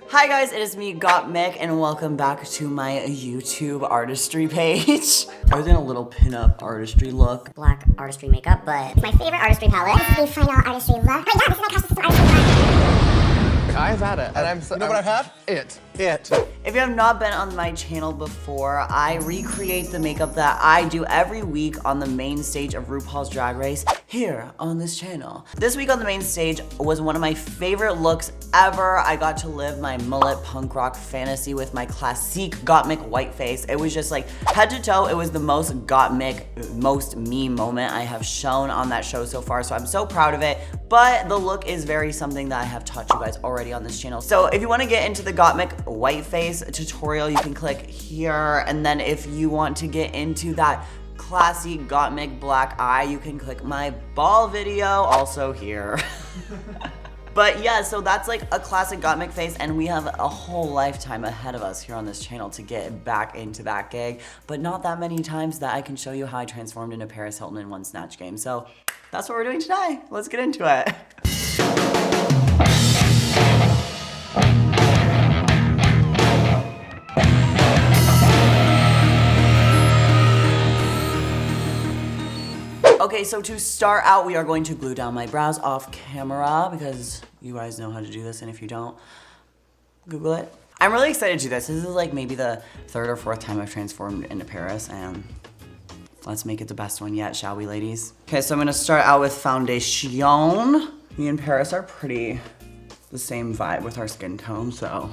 Hi guys, it is me, Gottmik, and welcome back to my YouTube artistry page. I was in a little pinup artistry look. Black artistry makeup, but it's my favorite artistry palette. This is the final artistry look. But yeah, this is my custom artistry palette. I've had it, and I'm so, you know what I've had? It. If you have not been on my channel before, I recreate the makeup that I do every week on the main stage of RuPaul's Drag Race here on this channel. This week on the main stage was one of my favorite looks ever. I got to live my mullet punk rock fantasy with my classique Gottmik white face. It was just like head to toe, it was the most Gottmik, most me moment I have shown on that show so far, so I'm so proud of it. But the look is very something that I have taught you guys already on this channel. So if you want to get into the Gottmik white face tutorial, you can click here. And then if you want to get into that classy Gottmik black eye, you can click my ball video, also here. But yeah, so that's like a classic Gottmik face, and we have a whole lifetime ahead of us here on this channel to get back into that gig, but not that many times that I can show you how I transformed into Paris Hilton in one Snatch game. So that's what we're doing today. Let's get into it. Okay, so to start out, we are going to glue down my brows off camera because you guys know how to do this, and if you don't, Google it. I'm really excited to do this. This is like maybe the third or fourth time I've transformed into Paris, and let's make it the best one yet, shall we, ladies? Okay, so I'm gonna start out with foundation. Me and Paris are pretty the same vibe with our skin tone, so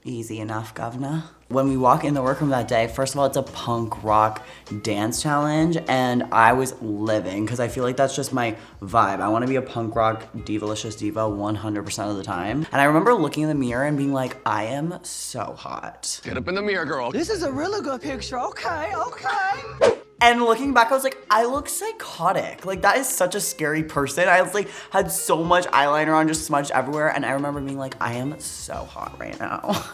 easy enough, govna. When we walk in the workroom that day, first of all, it's a punk rock dance challenge, and I was living, because I feel like that's just my vibe. I want to be a punk rock divalicious diva 100% of the time. And I remember looking in the mirror and being like, I am so hot. Get up in the mirror, girl. This is a really good picture. Okay, okay. And looking back, I was like, I look psychotic. Like, that is such a scary person. I was like, had so much eyeliner on, just smudged everywhere. And I remember being like, I am so hot right now.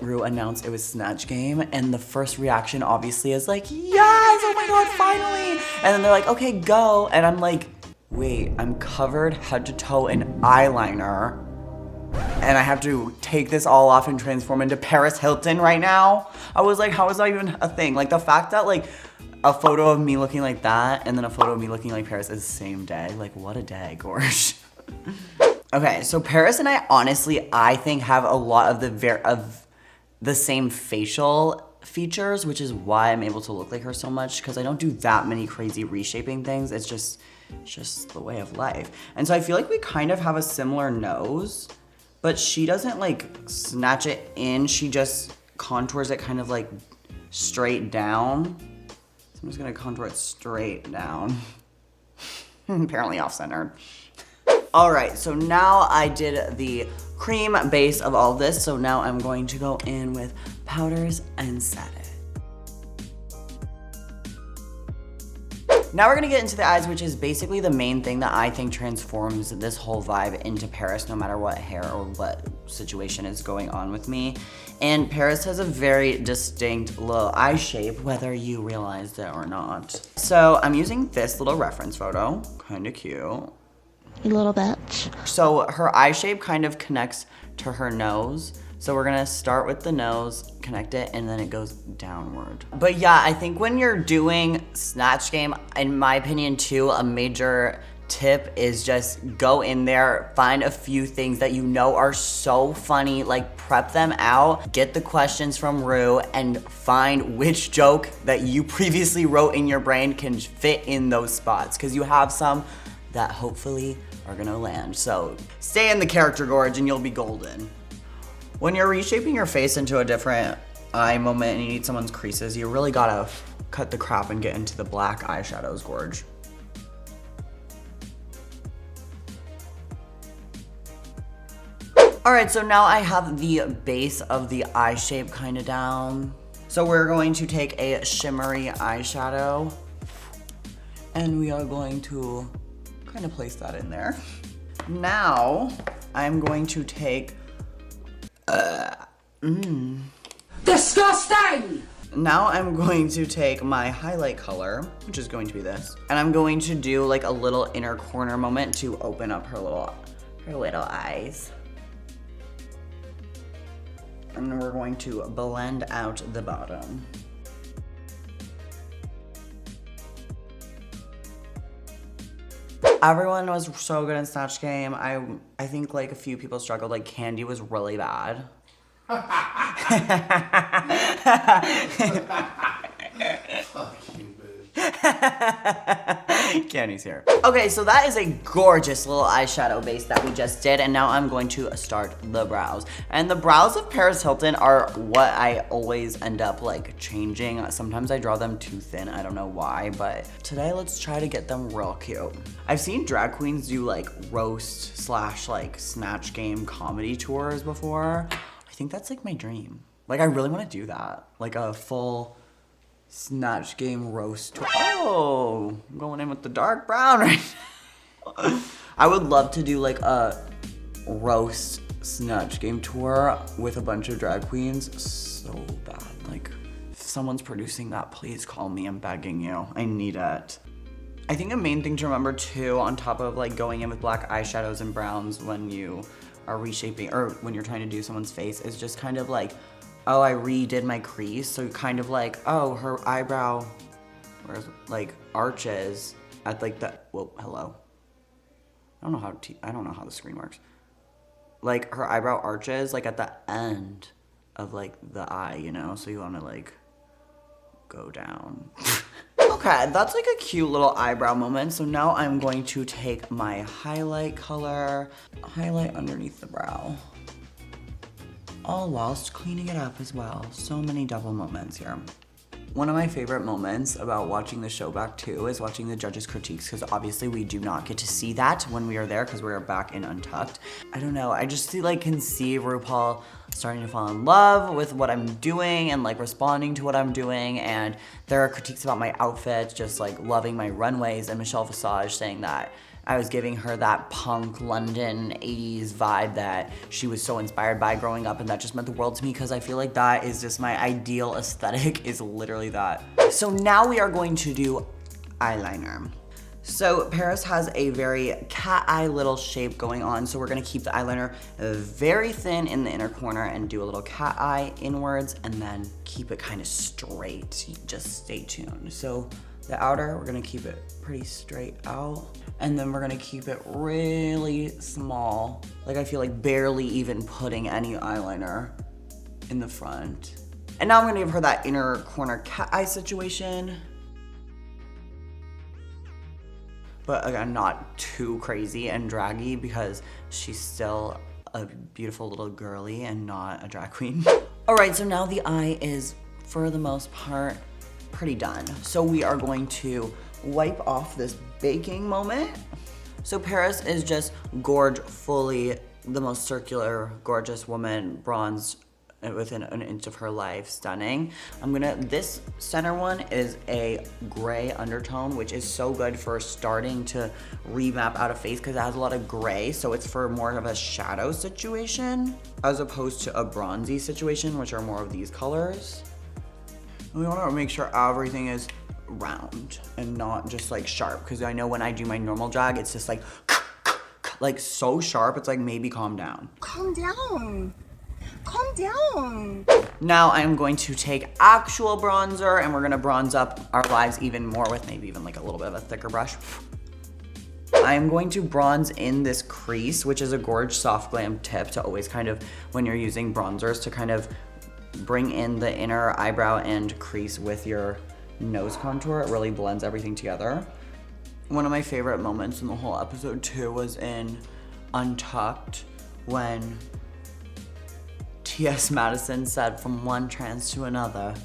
Ru announced it was Snatch game, and the first reaction obviously is like, yes, oh my God, finally. And then they're like, okay, go. And I'm like, wait, I'm covered head to toe in eyeliner, and I have to take this all off and transform into Paris Hilton right now? I was like, how is that even a thing? Like, the fact that like a photo of me looking like that and then a photo of me looking like Paris is the same day. Like, what a day, gorge. Okay, so Paris and I honestly, I think, have a lot of the same facial features, which is why I'm able to look like her so much, because I don't do that many crazy reshaping things. It's just the way of life. And so I feel like we kind of have a similar nose, but she doesn't like snatch it in. She just contours it kind of like straight down. So I'm just gonna contour it straight down. Apparently off-centered. All right, so now I did the cream base of all this, so now I'm going to go in with powders and set it. Now we're gonna get into the eyes, which is basically the main thing that I think transforms this whole vibe into Paris, no matter what hair or what situation is going on with me. And Paris has a very distinct little eye shape, whether you realized it or not. So I'm using this little reference photo, kinda cute. You little bitch. So her eye shape kind of connects to her nose. So we're gonna start with the nose, connect it, and then it goes downward. But yeah, I think when you're doing Snatch game, in my opinion too, a major tip is just go in there, find a few things that you know are so funny, like prep them out, get the questions from Ru, and find which joke that you previously wrote in your brain can fit in those spots, because you have some that hopefully are gonna land. So stay in the character, gorge, and you'll be golden. When you're reshaping your face into a different eye moment and you need someone's creases, you really gotta cut the crap and get into the black eyeshadows, gorge. All right, so now I have the base of the eye shape kind of down. So we're going to take a shimmery eyeshadow and we are going to kind of place that in there. Now, I'm going to take, Disgusting! Now I'm going to take my highlight color, which is going to be this, and I'm going to do like a little inner corner moment to open up her little eyes. And we're going to blend out the bottom. Everyone was so good in Snatch Game. I think like a few people struggled. Like Candy was really bad. Candy's here. Okay, so that is a gorgeous little eyeshadow base that we just did, and now I'm going to start the brows. And the brows of Paris Hilton are what I always end up like changing. Sometimes I draw them too thin, I don't know why, but today let's try to get them real cute. I've seen drag queens do like roast / like Snatch Game comedy tours before. I think that's like my dream. Like I really want to do that. Like a full Snatch Game roast tour. Oh, I'm going in with the dark brown right now. I would love to do like a roast Snatch Game tour with a bunch of drag queens so bad. Like, if someone's producing that, please call me, I'm begging you. I need it. I think a main thing to remember too, on top of like going in with black eyeshadows and browns when you are reshaping or when you're trying to do someone's face, is just kind of like, oh, I redid my crease. So kind of like, oh, her eyebrow, where's like arches at like the, whoa, hello. I don't know how the screen works. Like her eyebrow arches like at the end of like the eye, you know? So you wanna like go down. Okay, that's like a cute little eyebrow moment. So now I'm going to take my highlight color, highlight underneath the brow, all whilst cleaning it up as well. So many double moments here. One of my favorite moments about watching the show back too is watching the judges' critiques, because obviously we do not get to see that when we are there because we are back in Untucked. I don't know, I just can see RuPaul starting to fall in love with what I'm doing and like responding to what I'm doing, and there are critiques about my outfit, just like loving my runways, and Michelle Visage saying that I was giving her that punk London 80s vibe that she was so inspired by growing up, and that just meant the world to me because I feel like that is just my ideal aesthetic, is literally that. So now we are going to do eyeliner. So Paris has a very cat eye little shape going on, so we're gonna keep the eyeliner very thin in the inner corner and do a little cat eye inwards, and then keep it kind of straight. Just stay tuned. So the outer, we're gonna keep it pretty straight out. And then we're gonna keep it really small. Like I feel like barely even putting any eyeliner in the front. And now I'm gonna give her that inner corner cat eye situation. But again, not too crazy and draggy because she's still a beautiful little girly and not a drag queen. All right, so now the eye is, for the most part, pretty done. So we are going to wipe off this baking moment. So Paris is just gorge fully, the most circular, gorgeous woman, bronzed within an inch of her life, stunning. This center one is a gray undertone, which is so good for starting to remap out a face because it has a lot of gray, so it's for more of a shadow situation as opposed to a bronzy situation, which are more of these colors. And we want to make sure everything is round and not just like sharp, because I know when I do my normal drag, it's just like so sharp, it's like, maybe calm down. Calm down. Calm down. Now I'm going to take actual bronzer and we're gonna bronze up our lives even more with maybe even like a little bit of a thicker brush. I'm going to bronze in this crease, which is a Gorge Soft Glam tip to always kind of, when you're using bronzers, to kind of bring in the inner eyebrow and crease with your nose contour. It really blends everything together. One of my favorite moments in the whole episode too was in Untucked when T.S. Madison said from one trans to another.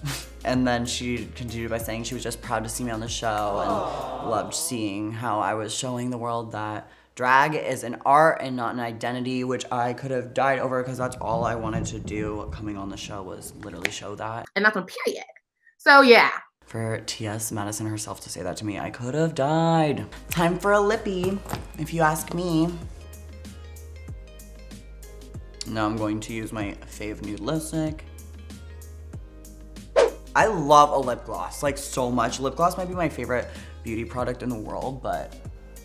And then she continued by saying she was just proud to see me on the show and loved seeing how I was showing the world that drag is an art and not an identity, which I could have died over because that's all I wanted to do coming on the show, was literally show that. And that's on period. So yeah. For T.S. Madison herself to say that to me, I could have died. Time for a lippy, if you ask me. Now I'm going to use my fave nude lipstick. I love a lip gloss, like so much. Lip gloss might be my favorite beauty product in the world, but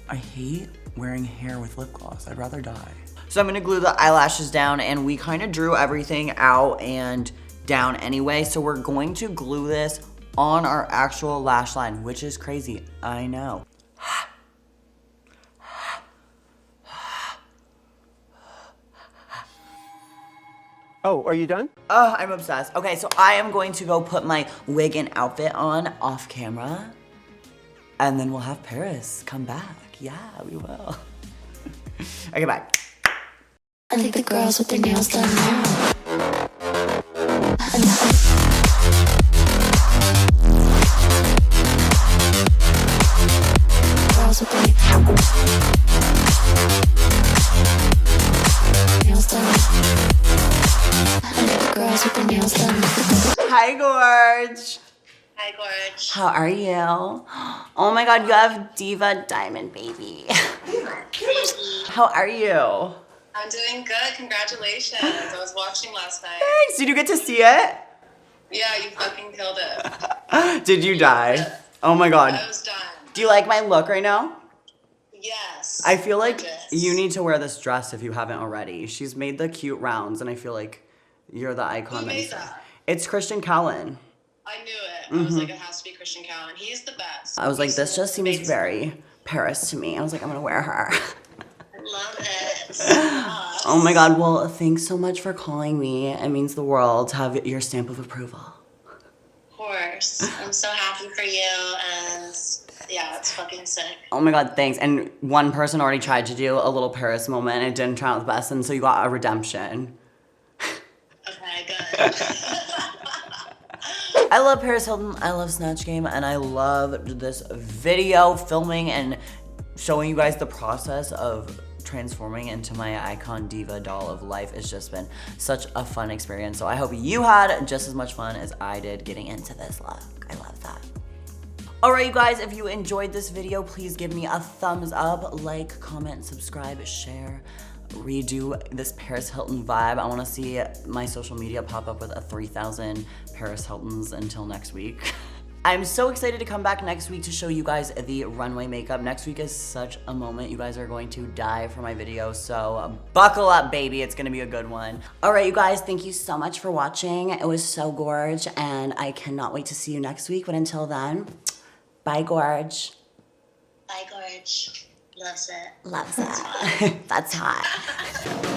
I hate wearing hair with lip gloss. I'd rather die. So So I'm gonna glue the eyelashes down, and we kind of drew everything out and down anyway. So we're going to glue this on our actual lash line, which is crazy, I know. Oh, are you done? Oh, I'm obsessed. Okay, so I am going to go put my wig and outfit on off camera, and then we'll have Paris come back. Yeah, we will. Okay, bye. I think the girls with their nails done now. Girls with their nails done. I think the girls with their nails done. Hi, Gorge. Hi, Gorge. How are you? Oh my God, you have Diva Diamond Baby. How are you? I'm doing good. Congratulations. I was watching last night. Thanks. Did you get to see it? Yeah, you fucking killed it. Did you die? Oh my God. I was done. Do you like my look right now? Yes. I feel like Gorgeous. you need to wear this dress if you haven't already. She's made the cute rounds, and I feel like you're the icon. Who that made you said. that? It's Christian Callan. I knew it. I was like, it has to be Christian Callan. He's the best. I was like, He's this just seems amazing. very Paris to me. I was like, I'm gonna wear her. I love it. Oh my God, well, thanks so much for calling me. It means the world to have your stamp of approval. Of course. I'm so happy for you, and yeah, it's fucking sick. Oh my God, thanks. And one person already tried to do a little Paris moment. It didn't turn out the best, and so you got a redemption. Okay, good. I love Paris Hilton, I love Snatch Game, and I love this video filming and showing you guys the process of transforming into my icon diva doll of life. It's just been such a fun experience. So I hope you had just as much fun as I did getting into this look. I love that. Alright, you guys, if you enjoyed this video, please give me a thumbs up, like, comment, subscribe, share, redo this Paris Hilton vibe. I want to see my social media pop up with a 3,000 Paris Hiltons until next week. I'm so excited to come back next week to show you guys the runway makeup. Next week is such a moment. You guys are going to die for my video, so buckle up, baby. It's gonna be a good one. All right, you guys, thank you so much for watching. It was so gorge, and I cannot wait to see you next week. But until then, bye, Gorge. Bye, Gorge. Loves it. Loves it. That's hot.